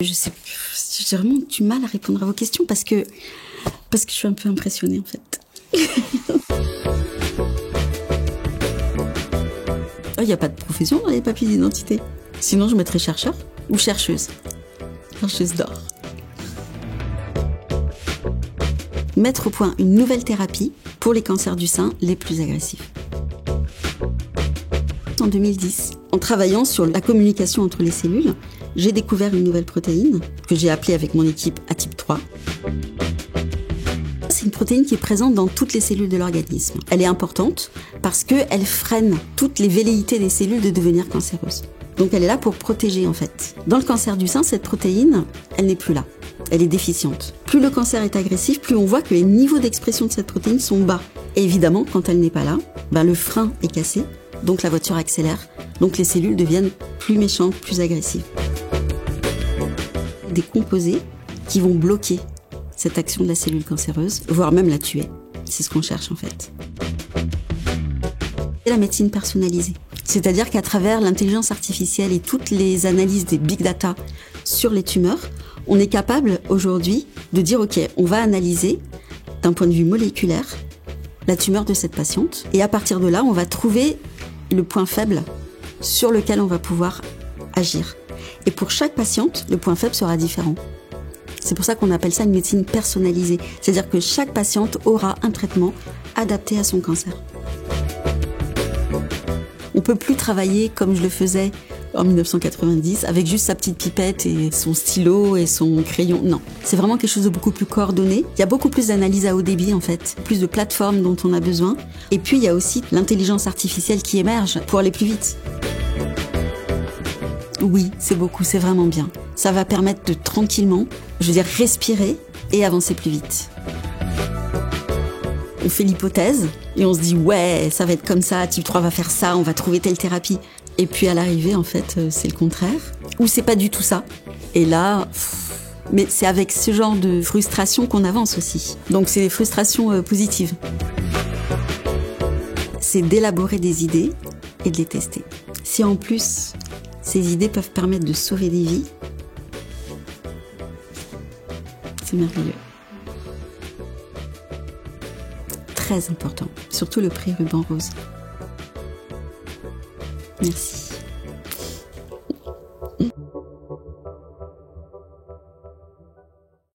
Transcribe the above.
J'ai vraiment du mal à répondre à vos questions parce que je suis un peu impressionnée en fait. Il n'y a pas de profession dans les papiers d'identité. Sinon, je mettrais chercheur ou chercheuse. Chercheuse d'or. Mettre au point une nouvelle thérapie pour les cancers du sein les plus agressifs. En 2010, en travaillant sur la communication entre les cellules, j'ai découvert une nouvelle protéine que j'ai appelée avec mon équipe Atyp 3. C'est une protéine qui est présente dans toutes les cellules de l'organisme. Elle est importante parce qu'elle freine toutes les velléités des cellules de devenir cancéreuses. Donc elle est là pour protéger en fait. Dans le cancer du sein, cette protéine, elle n'est plus là. Elle est déficiente. Plus le cancer est agressif, plus on voit que les niveaux d'expression de cette protéine sont bas. Et évidemment, quand elle n'est pas là, le frein est cassé, donc la voiture accélère, donc les cellules deviennent plus méchantes, plus agressives. Des composés qui vont bloquer cette action de la cellule cancéreuse, voire même la tuer. C'est ce qu'on cherche en fait. Et la médecine personnalisée. C'est-à-dire qu'à travers l'intelligence artificielle et toutes les analyses des big data sur les tumeurs, on est capable aujourd'hui de dire ok, on va analyser d'un point de vue moléculaire la tumeur de cette patiente et à partir de là, on va trouver le point faible sur lequel on va pouvoir agir. Et pour chaque patiente, le point faible sera différent. C'est pour ça qu'on appelle ça une médecine personnalisée. C'est-à-dire que chaque patiente aura un traitement adapté à son cancer. On ne peut plus travailler comme je le faisais en 1990, avec juste sa petite pipette et son stylo et son crayon. Non, c'est vraiment quelque chose de beaucoup plus coordonné. Il y a beaucoup plus d'analyse à haut débit en fait, plus de plateformes dont on a besoin. Et puis il y a aussi l'intelligence artificielle qui émerge pour aller plus vite. Oui, c'est beaucoup, c'est vraiment bien. Ça va permettre de tranquillement, respirer et avancer plus vite. On fait l'hypothèse et on se dit ouais, ça va être comme ça, Atyp 3 va faire ça, on va trouver telle thérapie. Et puis à l'arrivée, en fait, c'est le contraire. Ou c'est pas du tout ça. Et là, mais c'est avec ce genre de frustration qu'on avance aussi. Donc c'est des frustrations positives. C'est d'élaborer des idées et de les tester. Si en plus, ces idées peuvent permettre de sauver des vies, c'est merveilleux. Très important. Surtout le prix Ruban Rose. Merci.